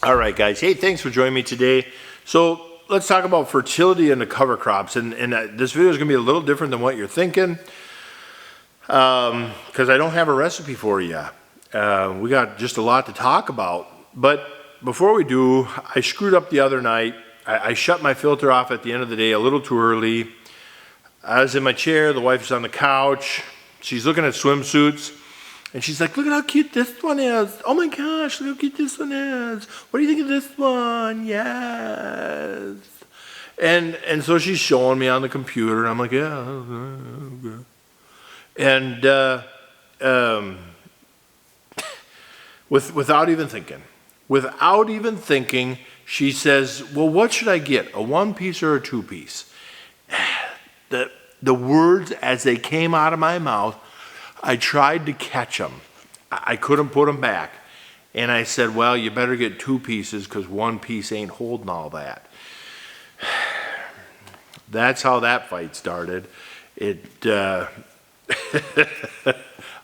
All right, guys. Hey, thanks for joining me today. So let's talk about fertility in the cover crops. And this video is going to be a little different than what you're thinking because I don't have a recipe for you yet. We got just a lot to talk about. But before we do, I screwed up the other night. I shut my filter off at the end of the day a little too early. I was in my chair. The wife is on the couch. She's looking at swimsuits. And she's like, look at how cute this one is. Oh my gosh, look how cute this one is. What do you think of this one? Yes. And so she's showing me on the computer, and I'm like, yeah. Okay. And without even thinking, she says, well, what should I get, a one-piece or a two-piece? The words as they came out of my mouth, I tried to catch them. I couldn't put them back. And I said, well, you better get two pieces because one piece ain't holding all that. That's how that fight started.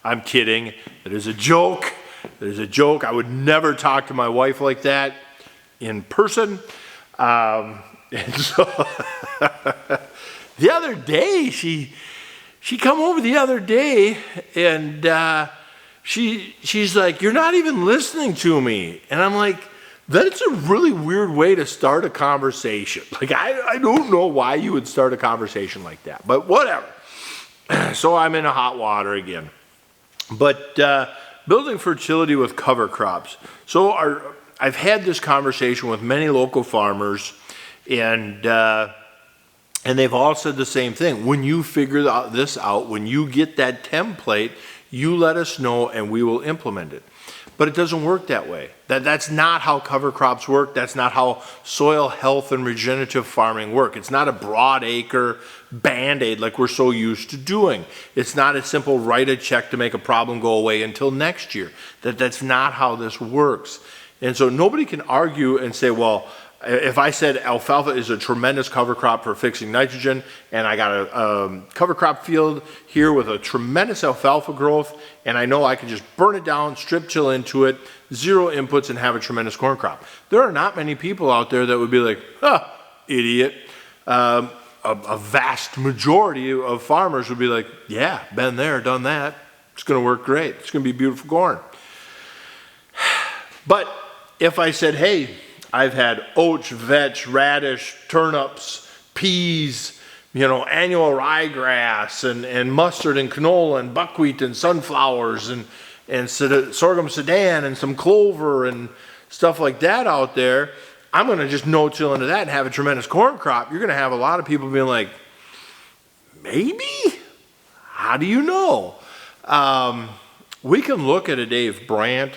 I'm kidding. It is a joke. It is a joke. I would never talk to my wife like that in person. And so the other day, she come over the other day and she's like, you're not even listening to me. And I'm like, that's a really weird way to start a conversation. Like, I don't know why you would start a conversation like that, but whatever. So I'm in a hot water again. But building fertility with cover crops. So I've had this conversation with many local farmers, and they've all said the same thing. When you figure this out, when you get that template, you let us know and we will implement it. But it doesn't work that way. That's not how cover crops work. That's not how soil health and regenerative farming work. It's not a broad acre Band-Aid like we're so used to doing. It's not a simple write a check to make a problem go away until next year. That's not how this works. And so nobody can argue and say, well, if I said alfalfa is a tremendous cover crop for fixing nitrogen, and I got a cover crop field here with a tremendous alfalfa growth, and I know I can just burn it down, strip till into it, zero inputs, and have a tremendous corn crop. There are not many people out there that would be like, idiot. A vast majority of farmers would be like, yeah, been there, done that. It's going to work great. It's going to be beautiful corn. But if I said, hey, I've had oats, vetch, radish, turnips, peas, annual ryegrass, and mustard and canola and buckwheat and sunflowers and sorghum sudan and some clover and stuff like that out there, I'm going to just no-till into that and have a tremendous corn crop. You're going to have a lot of people being like, maybe? How do you know? We can look at a Dave Brandt,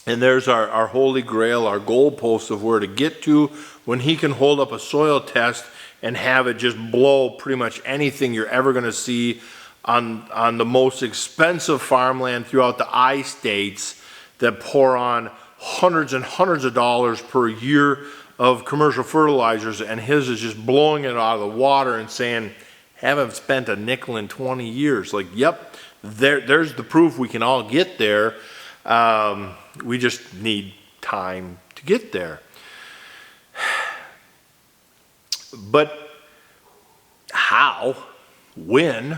and there's our Holy Grail, our goalpost of where to get to when he can hold up a soil test and have it just blow pretty much anything you're ever going to see on the most expensive farmland throughout the I-states that pour on hundreds and hundreds of dollars per year of commercial fertilizers, and his is just blowing it out of the water and saying, haven't spent a nickel in 20 years. Like, yep, there's the proof we can all get there. We just need time to get there. But how? When?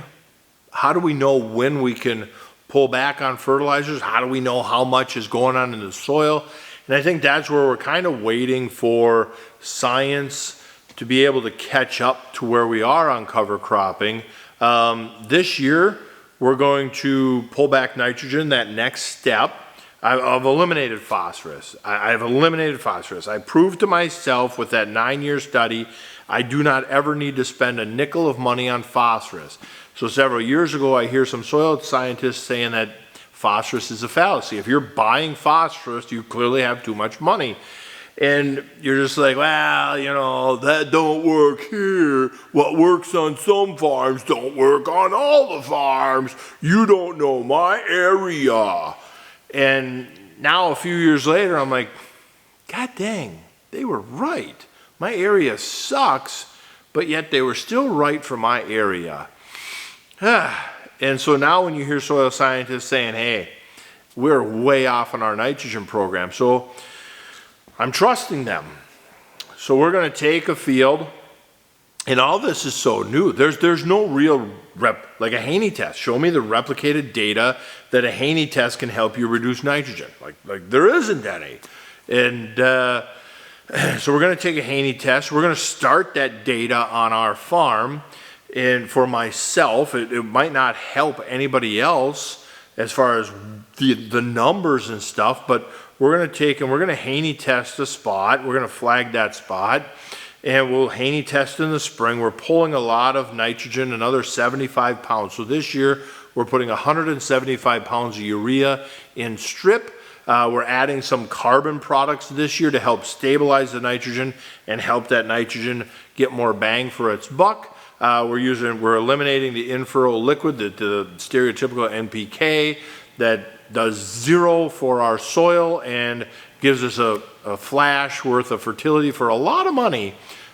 How do we know when we can pull back on fertilizers? How do we know how much is going on in the soil? And I think that's where we're kind of waiting for science to be able to catch up to where we are on cover cropping. This year, we're going to pull back nitrogen, that next step. I've eliminated phosphorus. I've eliminated phosphorus. I proved to myself with that 9-year study, I do not ever need to spend a nickel of money on phosphorus. So several years ago, I hear some soil scientists saying that phosphorus is a fallacy. If you're buying phosphorus, you clearly have too much money. And you're just like, well, that don't work here. What works on some farms don't work on all the farms. You don't know my area. And now a few years later, I'm like, God dang, they were right. My area sucks, but yet they were still right for my area. And so now when you hear soil scientists saying, hey, we're way off on our nitrogen program. So I'm trusting them. So we're going to take a field, and all this is so new. There's no real like a Haney test. Show me the replicated data that a Haney test can help you reduce nitrogen. Like there isn't any. And so we're going to take a Haney test. We're going to start that data on our farm. And for myself, it might not help anybody else as far as the numbers and stuff, but we're going to take and we're going to Haney test a spot. We're going to flag that spot. And we'll Haney test in the spring. We're pulling a lot of nitrogen, another 75 pounds. So this year, we're putting 175 pounds of urea in strip. We're adding some carbon products this year to help stabilize the nitrogen and help that nitrogen get more bang for its buck. We're eliminating the in-furrow liquid, the stereotypical NPK that does 0 for our soil and gives us a flash worth of fertility for a lot of money.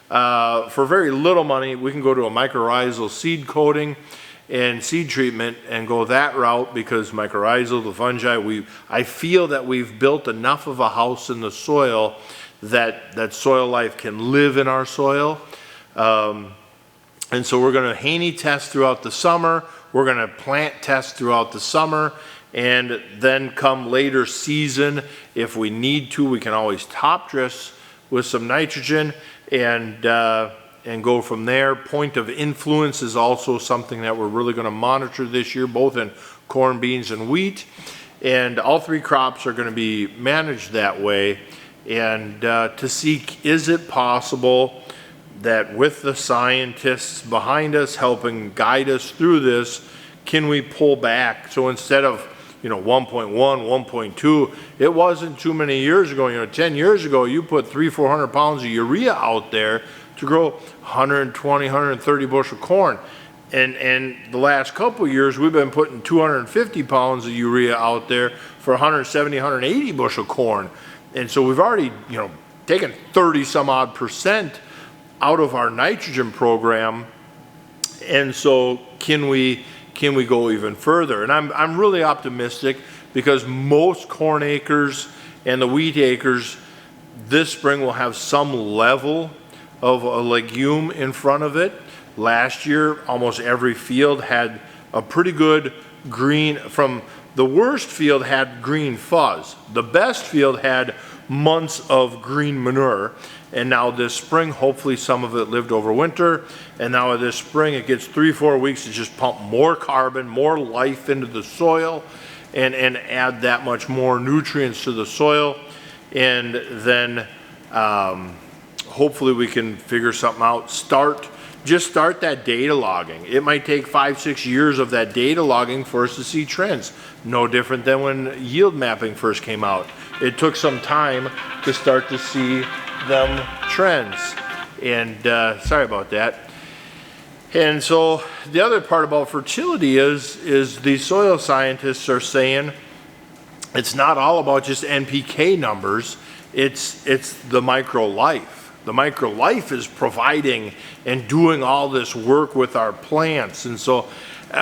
For very little money, we can go to a mycorrhizal seed coating and seed treatment and go that route because mycorrhizal, the fungi, I feel that we've built enough of a house in the soil that soil life can live in our soil. And so we're going to Haney test throughout the summer. We're going to plant test throughout the summer. And then come later season, if we need to, we can always top dress with some nitrogen and go from there. Point of influence is also something that we're really going to monitor this year, both in corn, beans, and wheat. And all 3 crops are going to be managed that way. And to see, is it possible that with the scientists behind us helping guide us through this, can we pull back? So instead of 1.1, 1.2, it wasn't too many years ago, 10 years ago, you put 300-400 pounds of urea out there to grow 120, 130 bushel corn. And the last couple of years, we've been putting 250 pounds of urea out there for 170, 180 bushel corn. And so we've already, taken 30 some odd % out of our nitrogen program. And so can we go even further? And I'm really optimistic because most corn acres and the wheat acres this spring will have some level of a legume in front of it. Last year, almost every field had a pretty good green. From the worst field had green fuzz. The best field had months of green manure. And now this spring, hopefully some of it lived over winter. And now this spring, it gets 3-4 weeks to just pump more carbon, more life into the soil and add that much more nutrients to the soil. And then hopefully we can figure something out. Just start that data logging. It might take 5-6 years of that data logging for us to see trends. No different than when yield mapping first came out. It took some time to start to see them trends. And sorry about that. And so the other part about fertility is the soil scientists are saying it's not all about just NPK numbers. It's the Microlife. The Microlife is providing and doing all this work with our plants. And so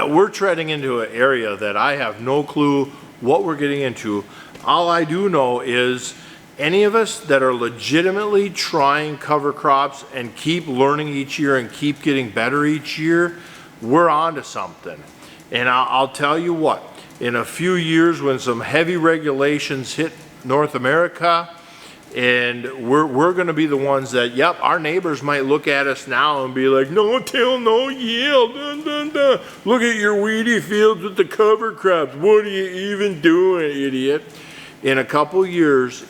we're treading into an area that I have no clue what we're getting into. All I do know is any of us that are legitimately trying cover crops and keep learning each year and keep getting better each year, we're on to something. And I'll tell you what, in a few years when some heavy regulations hit North America, and we're going to be the ones that, yep, our neighbors might look at us now and be like, no till, no yield, dun, dun, dun. Look at your weedy fields with the cover crops. What are you even doing, idiot? In a couple years,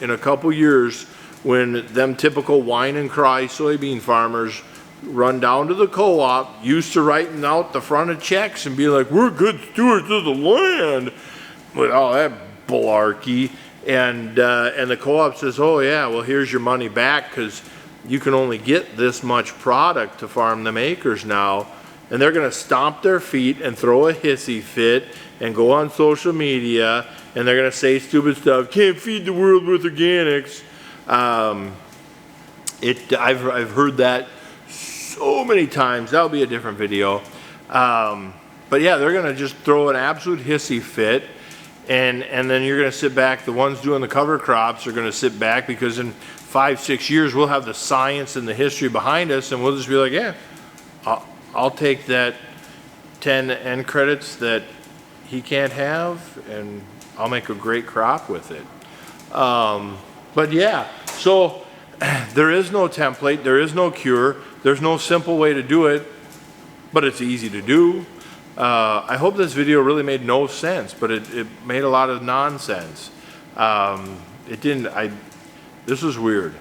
when them typical whine and cry soybean farmers run down to the co-op, used to writing out the front of checks and be like, we're good stewards of the land, with all that malarkey. And the co-op says, oh yeah, well here's your money back because you can only get this much product to farm them acres now. And they're going to stomp their feet and throw a hissy fit and go on social media and they're going to say stupid stuff, can't feed the world with organics. I've heard that so many times. That'll be a different video. But yeah, they're going to just throw an absolute hissy fit. and then you're going to sit back. The ones doing the cover crops are going to sit back because in 5-6 years we'll have the science and the history behind us, and we'll just be like, yeah, I'll take that 10 N credits that he can't have, and I'll make a great crop with it. But yeah, so there is no template, there is no cure, there's no simple way to do it, but it's easy to do. I hope this video really made no sense, but it made a lot of nonsense. It didn't, this was weird.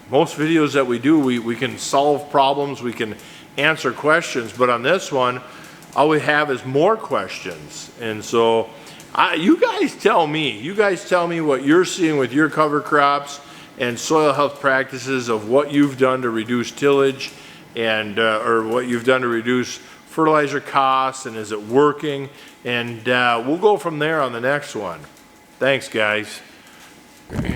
Most videos that we do, we can solve problems, we can answer questions, but on this one, all we have is more questions. And so you guys tell me what you're seeing with your cover crops and soil health practices, of what you've done to reduce tillage and or what you've done to reduce fertilizer costs, and is it working? And we'll go from there on the next one. Thanks, guys.